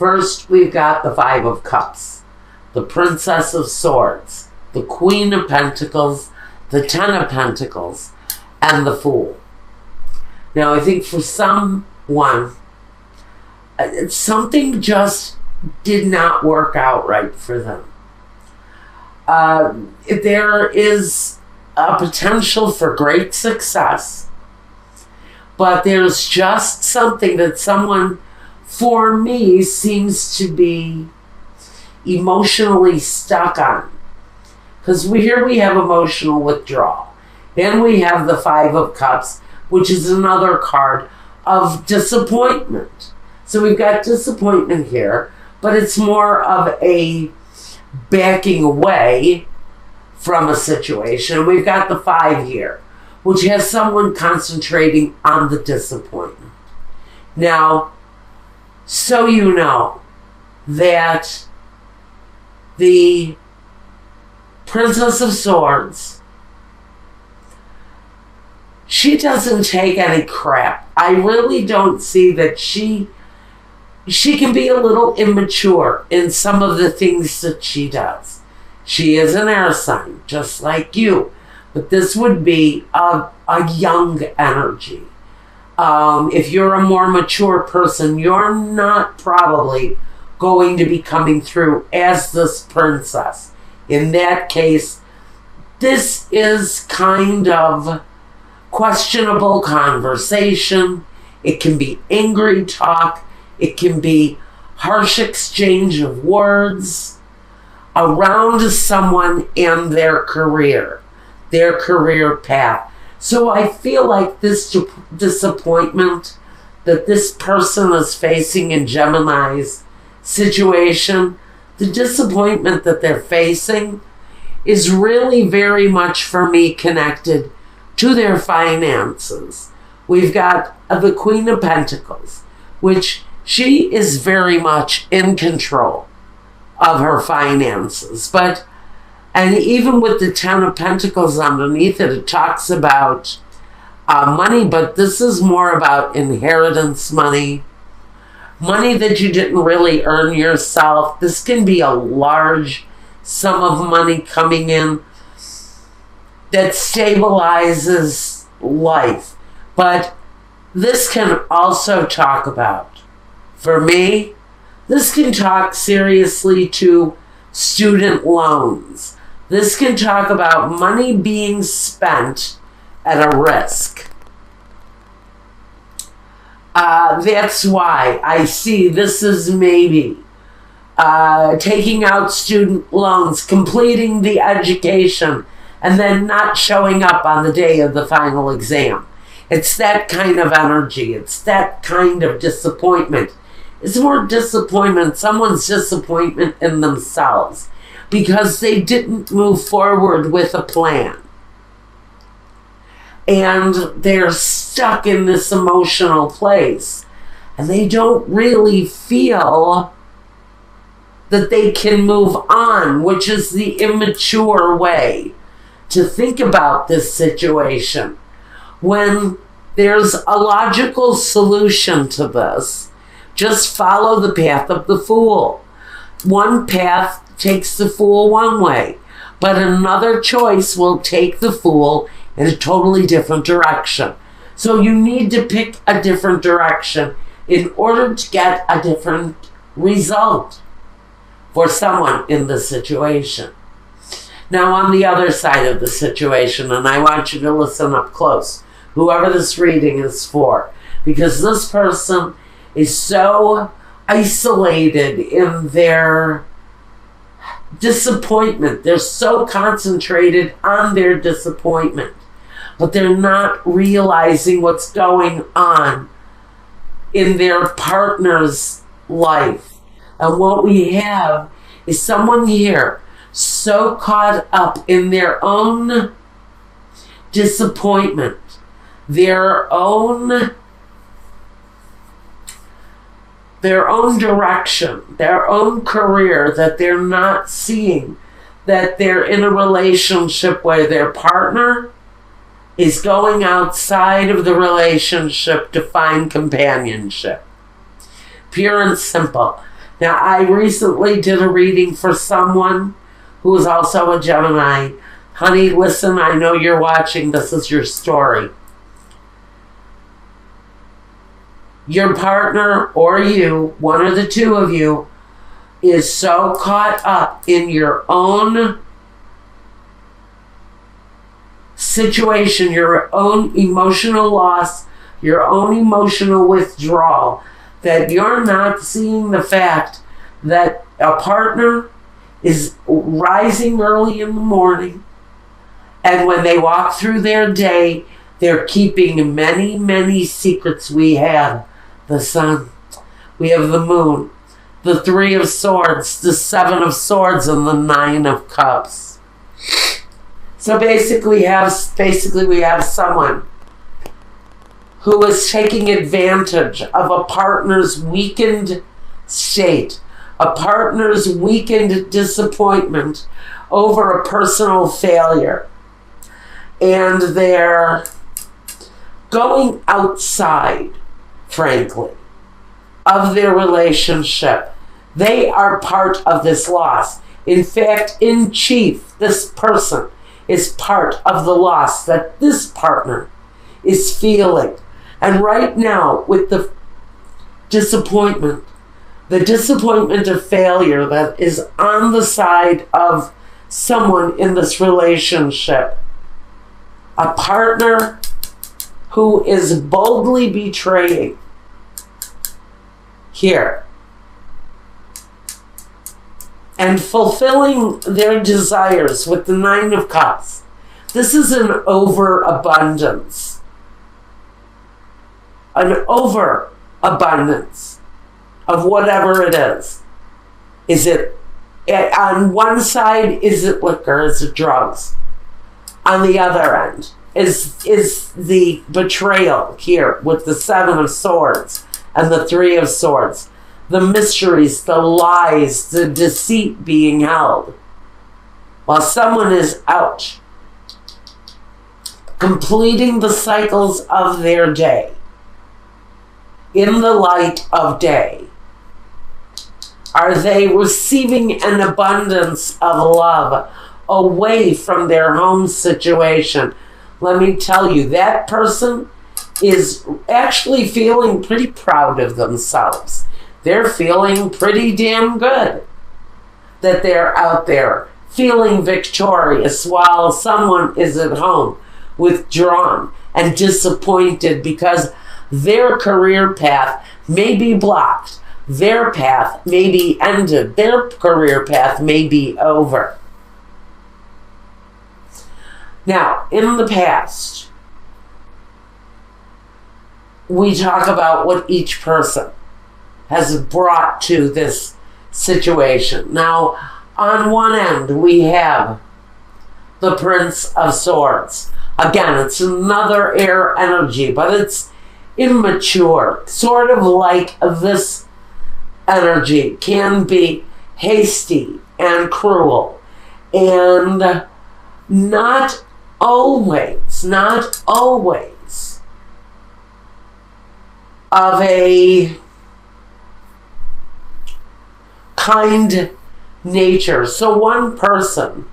First, we've got the Five of Cups, the Princess of Swords, the Queen of Pentacles, the Ten of Pentacles, and the Fool. Now, I think for someone, something just did not work out right for them. There is a potential for great success, but there's just something that someone, for me, seems to be emotionally stuck on. Because here we have emotional withdrawal. Then we have the Five of Cups, which is another card of disappointment. So we've got disappointment here, but it's more of a backing away from a situation. We've got the Five here, which has someone concentrating on the disappointment. Now, so you know that the Princess of Swords, she doesn't take any crap. I really don't see that she can be a little immature in some of the things that she does. She is an air sign, just like you. But this would be a young energy. If you're a more mature person, you're not probably going to be coming through as this princess. In that case, this is kind of questionable conversation. It can be angry talk. It can be harsh exchange of words around someone and their career path. So I feel like this disappointment that this person is facing in Gemini's situation, the disappointment that they're facing is really very much for me connected to their finances. We've got the Queen of Pentacles, which she is very much in control of her finances. And even with the Ten of Pentacles underneath it, it talks about money, but this is more about inheritance money, money that you didn't really earn yourself. This can be a large sum of money coming in that stabilizes life. But this can also talk about, for me, this can talk seriously to student loans. This can talk about money being spent at a risk. That's why I see this is maybe taking out student loans, completing the education, and then not showing up on the day of the final exam. It's that kind of energy. It's that kind of disappointment. It's more disappointment, someone's disappointment in themselves because they didn't move forward with a plan. And they're stuck in this emotional place. And they don't really feel that they can move on, which is the immature way to think about this situation. When there's a logical solution to this, just follow the path of the Fool. One path takes the Fool one way, but another choice will take the Fool in a totally different direction. So you need to pick a different direction in order to get a different result for someone in this situation. Now, on the other side of the situation, and I want you to listen up close, whoever this reading is for, because this person is so isolated in their disappointment. They're so concentrated on their disappointment, but they're not realizing what's going on in their partner's life. And what we have is someone here so caught up in their own disappointment, their own direction, their own career, that they're not seeing that they're in a relationship where their partner is going outside of the relationship to find companionship. Pure and simple. Now, I recently did a reading for someone who is also a Gemini. Honey, listen, I know you're watching. This is your story. Your partner or you, one or the two of you, is so caught up in your own situation, your own emotional loss, your own emotional withdrawal, that you're not seeing the fact that a partner is rising early in the morning, and when they walk through their day, they're keeping many, many secrets. We have the sun, we have the moon, the 3 of Swords, the 7 of Swords, and the 9 of Cups. So basically we have someone who is taking advantage of a partner's weakened state, a partner's weakened disappointment over a personal failure. And they're going outside, frankly, of their relationship. They are part of this loss. In fact, in chief, this person is part of the loss that this partner is feeling. And right now, with the disappointment of failure that is on the side of someone in this relationship, a partner who is boldly betraying here and fulfilling their desires with the 9 of Cups. This is an overabundance. An overabundance of whatever it is. Is it, on one side, is it liquor, is it drugs? On the other end, is the betrayal here with the 7 of Swords and the 3 of Swords. The mysteries, the lies, the deceit being held. While someone is out, completing the cycles of their day in the light of day. Are they receiving an abundance of love away from their home situation? Let me tell you, that person is actually feeling pretty proud of themselves. They're feeling pretty damn good that they're out there feeling victorious while someone is at home withdrawn and disappointed because their career path may be blocked. Their path may be ended. Their career path may be over. Now, in the past, we talk about what each person has brought to this situation. Now, on one end, we have the Prince of Swords. Again, it's another air energy, but it's immature. Sort of like this energy can be hasty and cruel and not always of a kind nature. So one person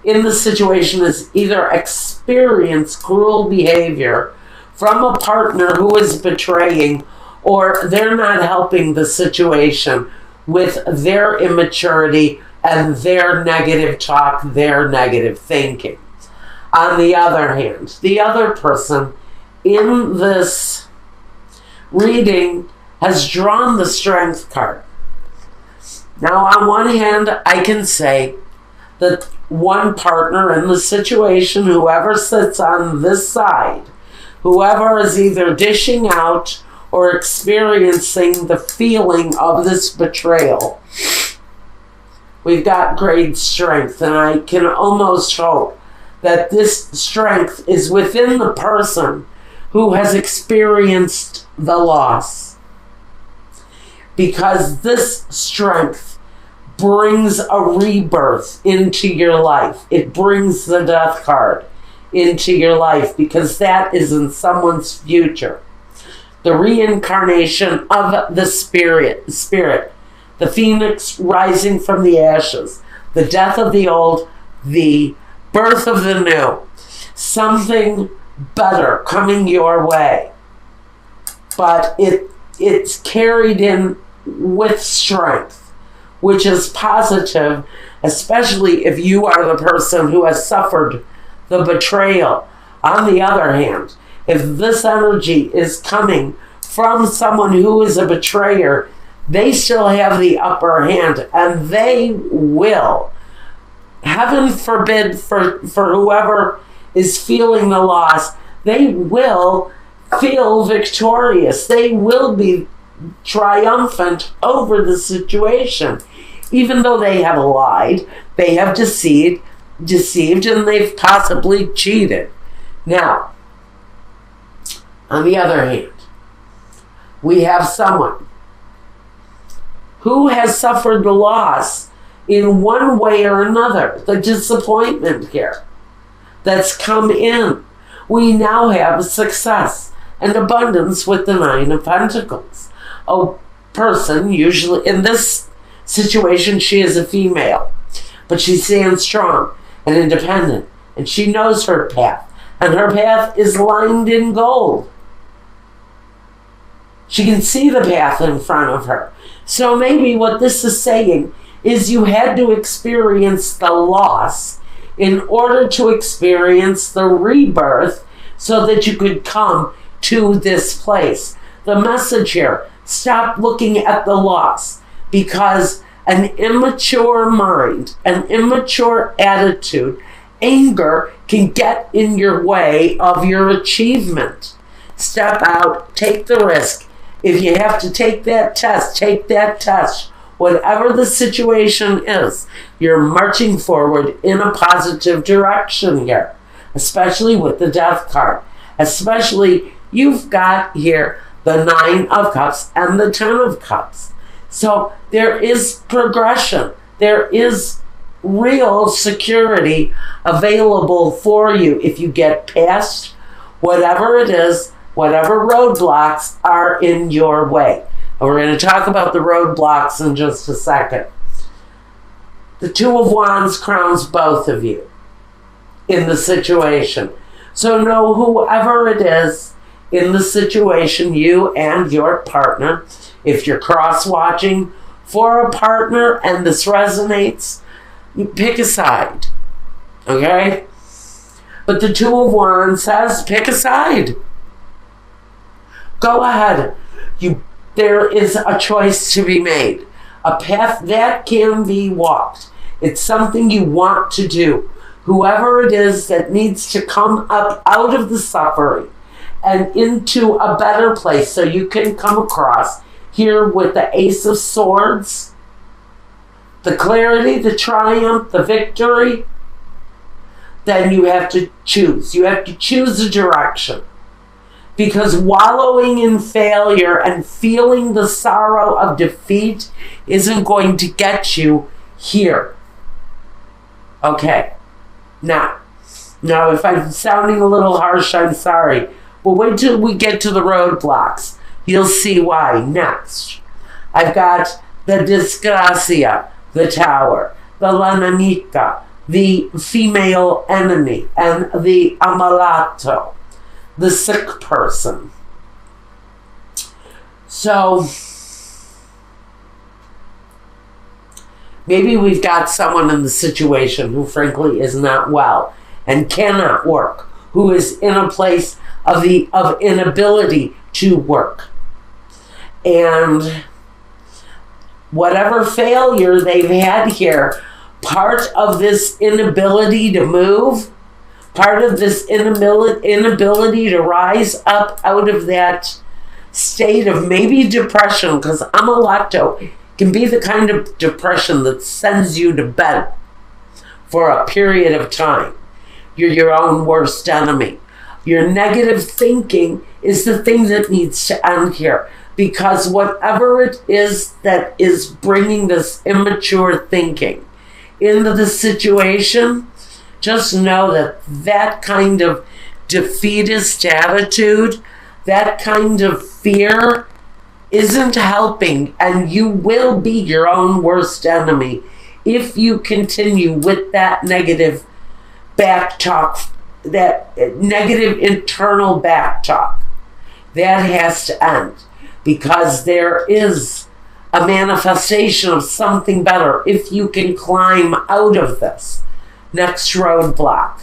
in the situation is either experience cruel behavior from a partner who is betraying, or they're not helping the situation with their immaturity and their negative talk, their negative thinking. On the other hand, the other person in this reading has drawn the Strength card. Now, on one hand, I can say that one partner in the situation, whoever sits on this side, whoever is either dishing out or experiencing the feeling of this betrayal, we've got great strength, and I can almost hope that this strength is within the person who has experienced the loss. Because this strength brings a rebirth into your life. It brings the Death card into your life, because that is in someone's future. The reincarnation of the spirit the phoenix rising from the ashes, the death of the old, the birth of the new, something better coming your way. But it's carried in with strength, which is positive, especially if you are the person who has suffered the betrayal. On the other hand, if this energy is coming from someone who is a betrayer, they still have the upper hand, and they will, heaven forbid for whoever is feeling the loss, they will feel victorious. They will be triumphant over the situation. Even though they have lied, they have deceived, and they've possibly cheated. Now, on the other hand, we have someone who has suffered the loss in one way or another, the disappointment here that's come in. We now have success and abundance with the Nine of Pentacles. A person, usually in this situation, she is a female, but she stands strong and independent, and she knows her path, and her path is lined in gold. She can see the path in front of her. So maybe what this is saying is you had to experience the loss in order to experience the rebirth so that you could come to this place. The message here, stop looking at the loss, because an immature mind, an immature attitude, anger can get in your way of your achievement. Step out, take the risk. If you have to take that test, take that test. Whatever the situation is, you're marching forward in a positive direction here, especially with the Death card. Especially, you've got here the Nine of Cups and the Ten of Cups. So there is progression. There is real security available for you if you get past whatever it is, whatever roadblocks are in your way. And we're going to talk about the roadblocks in just a second. The Two of Wands crowns both of you in the situation. So know whoever it is in the situation, you and your partner, if you're cross-watching for a partner and this resonates, you pick a side, okay? But the Two of Wands says, pick a side. Go ahead. There is a choice to be made, a path that can be walked. It's something you want to do. Whoever it is that needs to come up out of the suffering and into a better place, so you can come across here with the Ace of Swords, the clarity, the triumph, the victory, then you have to choose. You have to choose a direction. Because wallowing in failure and feeling the sorrow of defeat isn't going to get you here. Okay. Now, if I'm sounding a little harsh, I'm sorry. But wait till we get to the roadblocks. You'll see why. Next, I've got the Disgracia, the Tower, the La Nemica, the female enemy, and the Amalato, the sick person. So maybe we've got someone in the situation who frankly is not well and cannot work, who is in a place of inability to work. And whatever failure they've had here, part of this inability to move, part of this inability to rise up out of that state of maybe depression, because Amalato can be the kind of depression that sends you to bed for a period of time. You're your own worst enemy. Your negative thinking is the thing that needs to end here, because whatever it is that is bringing this immature thinking into the situation, just know that that kind of defeatist attitude, that kind of fear, isn't helping, and you will be your own worst enemy if you continue with that negative back talk, that negative internal back talk. That has to end, because there is a manifestation of something better if you can climb out of this. Next roadblock.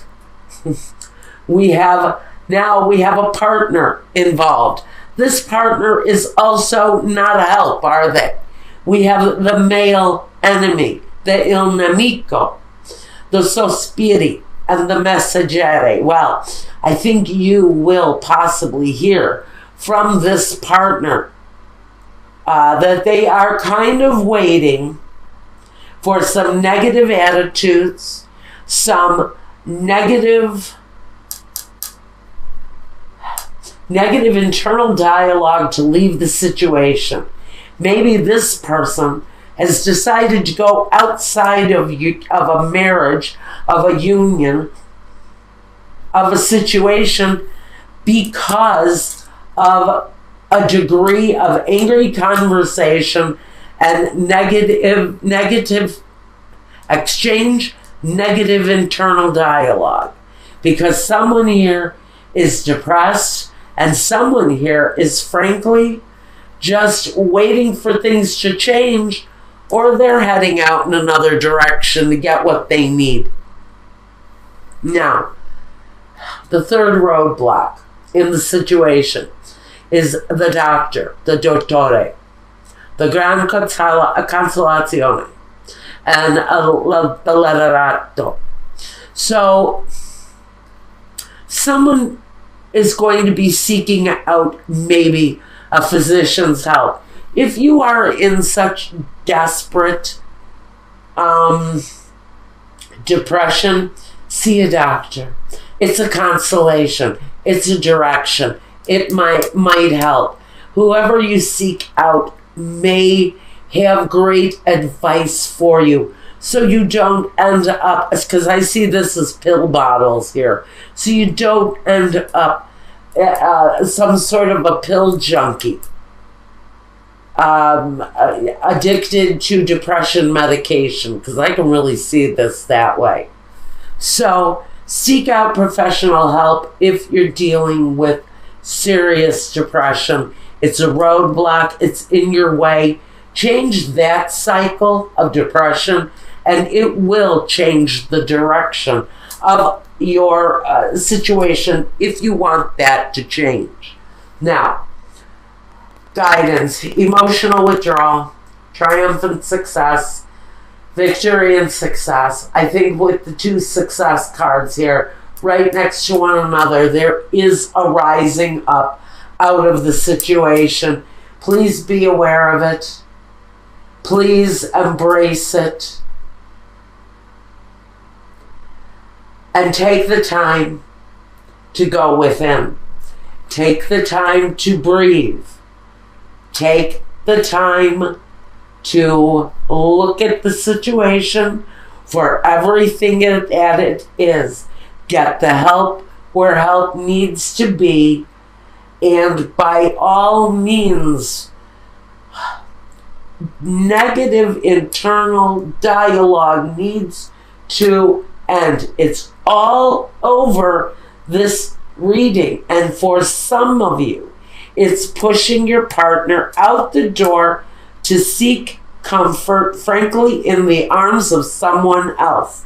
we have a partner involved. This partner is also not a help, are they? We have the male enemy, the il nemico, the sospiri, and the messaggere. Well, I think you will possibly hear from this partner that they are kind of waiting for some negative attitudes, some negative internal dialogue to leave the situation. Maybe this person has decided to go outside of a marriage, of a union, of a situation, because of a degree of angry conversation and negative exchange, negative internal dialogue. Because someone here is depressed, and someone here is frankly just waiting for things to change, or they're heading out in another direction to get what they need. Now, the third roadblock in the situation is the doctor, the dottore, the gran consolazione, and the letterato. So, someone is going to be seeking out maybe a physician's help. If you are in such desperate depression, see a doctor. It's a consolation. It's a direction. It might help. Whoever you seek out may have great advice for you, so you don't end up, because I see this as pill bottles here, so you don't end up some sort of a pill junkie, addicted to depression medication, because I can really see this that way. So seek out professional help if you're dealing with serious depression. It's a roadblock. It's in your way. Change that cycle of depression, and it will change the direction of your situation if you want that to change. Now, guidance, emotional withdrawal, triumphant success, victory and success. I think with the two success cards here right next to one another, there is a rising up out of the situation. Please be aware of it. Please embrace it. And take the time to go within. Take the time to breathe. Take the time to look at the situation for everything that it is. Get the help where help needs to be. And by all means, negative internal dialogue needs to end. It's all over this reading. And for some of you, it's pushing your partner out the door to seek comfort, frankly, in the arms of someone else.